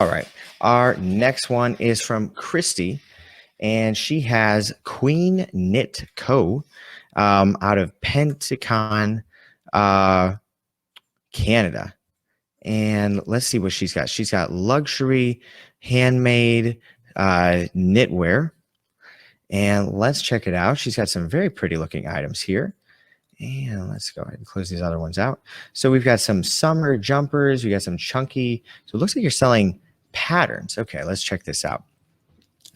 All right. Our next one is from Christy, and she has Queen Knit Co. Out of Penticon, uh, Canada. And let's see what she's got. She's got luxury handmade knitwear. And let's check it out. She's got some very pretty looking items here. And let's go ahead and close these other ones out. So we've got some summer jumpers. We got some chunky. So it looks like you're selling patterns. Okay, let's check this out.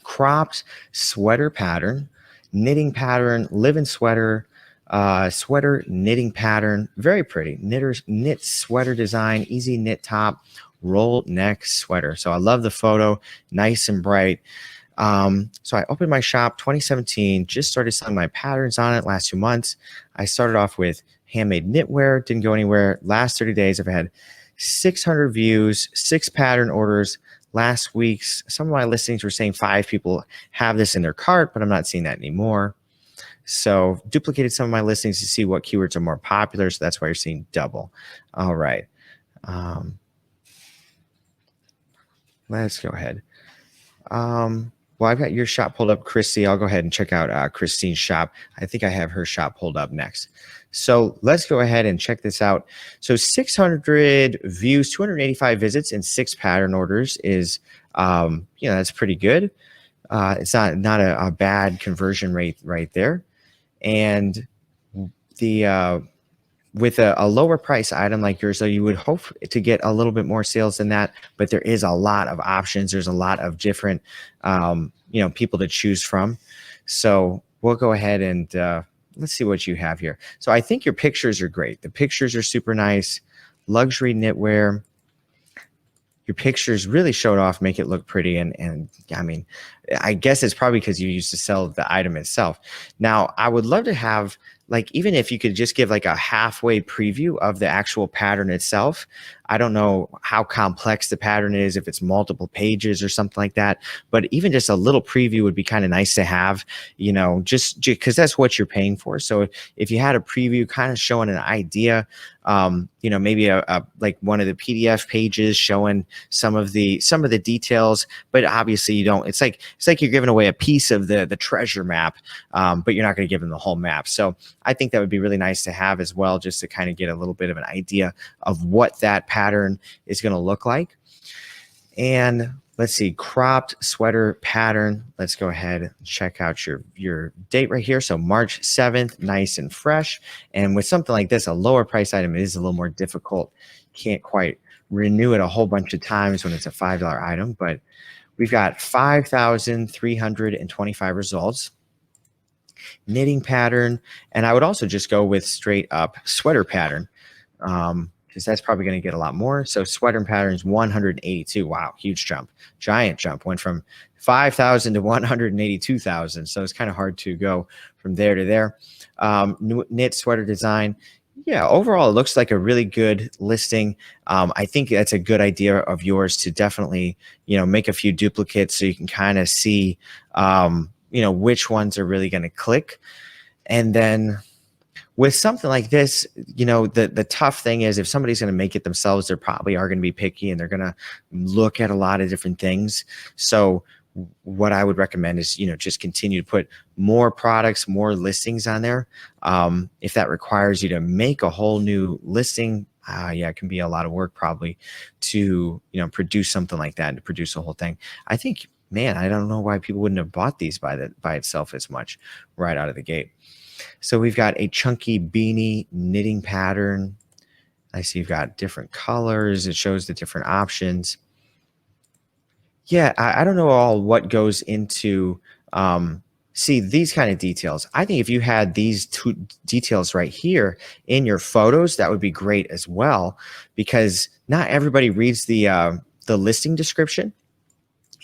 Cropped sweater pattern, knitting pattern, live-in sweater, sweater knitting pattern. Very pretty. Knit sweater design, easy knit top, roll neck sweater. So I love the photo. Nice and bright. So I opened my shop 2017, just started selling my patterns on it last 2 months. I started off with handmade knitwear, didn't go anywhere. Last 30 days, I've had 600 views, 6 pattern orders. Last week's, some of my listings were saying 5 people have this in their cart, but I'm not seeing that anymore. So duplicated some of my listings to see what keywords are more popular. So that's why you're seeing double. All right. Let's go ahead. Well, I've got your shop pulled up, Christy. I'll go ahead and check out Christine's shop. I think I have her shop pulled up next. So let's go ahead and check this out. So 600 views, 285 visits, and 6 pattern orders is, that's pretty good. It's not a bad conversion rate right there. And the with a lower price item like yours, so you would hope to get a little bit more sales than that, but there is a lot of options. There's a lot of different, people to choose from. So we'll go ahead and let's see what you have here. So I think your pictures are great. The pictures are super nice. Luxury knitwear. Your pictures really show it off, make it look pretty. And I mean, I guess it's probably because you used to sell the item itself. Now, I would love to have, like, even if you could just give like a halfway preview of the actual pattern itself. I don't know how complex the pattern is, if it's multiple pages or something like that, but even just a little preview would be kind of nice to have, just because that's what you're paying for. So if you had a preview kind of showing an idea, maybe a like one of the PDF pages showing some of the details, but obviously you don't, it's like you're giving away a piece of the treasure map, but you're not going to give them the whole map. So I think that would be really nice to have as well, just to kind of get a little bit of an idea of what that pattern is going to look like. And let's see, cropped sweater pattern. Let's go ahead and check out your date right here. So March 7th, nice and fresh. And with something like this, a lower price item is a little more difficult. Can't quite renew it a whole bunch of times when it's a $5 item, but we've got 5,325 results. Knitting pattern, and I would also just go with straight up sweater pattern, because that's probably going to get a lot more. So sweater patterns 182. Wow, huge jump, giant jump. Went from 5,000 to 182,000. So it's kind of hard to go from there to there. Knit sweater design. Yeah, overall, it looks like a really good listing. I think that's a good idea of yours to definitely, make a few duplicates so you can kind of see, which ones are really going to click. And then with something like this, the tough thing is if somebody's going to make it themselves, they probably are going to be picky and they're going to look at a lot of different things. So what I would recommend is, just continue to put more products, more listings on there. If that requires you to make a whole new listing, it can be a lot of work probably to, produce something like that and to produce a whole thing. I think, man, I don't know why people wouldn't have bought these by itself as much right out of the gate. So we've got a chunky beanie knitting pattern. I see you've got different colors. It shows the different options. Yeah, I don't know all what goes into see these kind of details. I think if you had these two details right here in your photos, that would be great as well, because not everybody reads the listing description.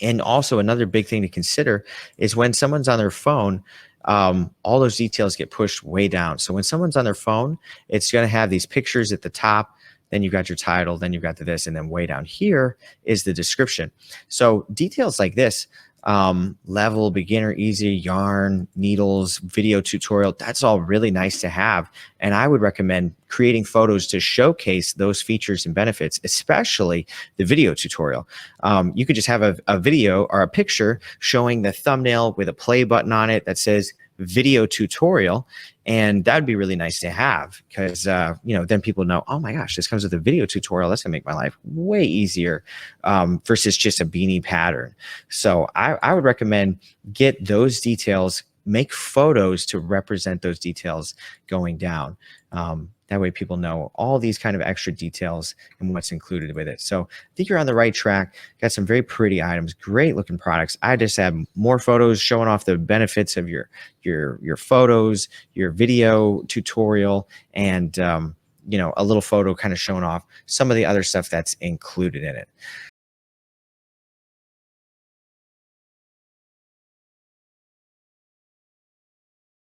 And also another big thing to consider is when someone's on their phone, all those details get pushed way down. So when someone's on their phone, it's going to have these pictures at the top. then you've got your title, then you've got this, and then way down here is the description. So details like this, level, beginner, easy, yarn, needles, video tutorial, that's all really nice to have. And I would recommend creating photos to showcase those features and benefits, especially the video tutorial. You could just have a video or a picture showing the thumbnail with a play button on it that says video tutorial, and that'd be really nice to have, because then people know, oh my gosh, this comes with a video tutorial. That's gonna make my life way easier, versus just a beanie pattern. So I would recommend get those details, make photos to represent those details going down. That way people know all these kind of extra details and what's included with it. So I think you're on the right track. Got some very pretty items, great looking products. I just have more photos showing off the benefits of your photos, your video tutorial, and a little photo kind of showing off some of the other stuff that's included in it.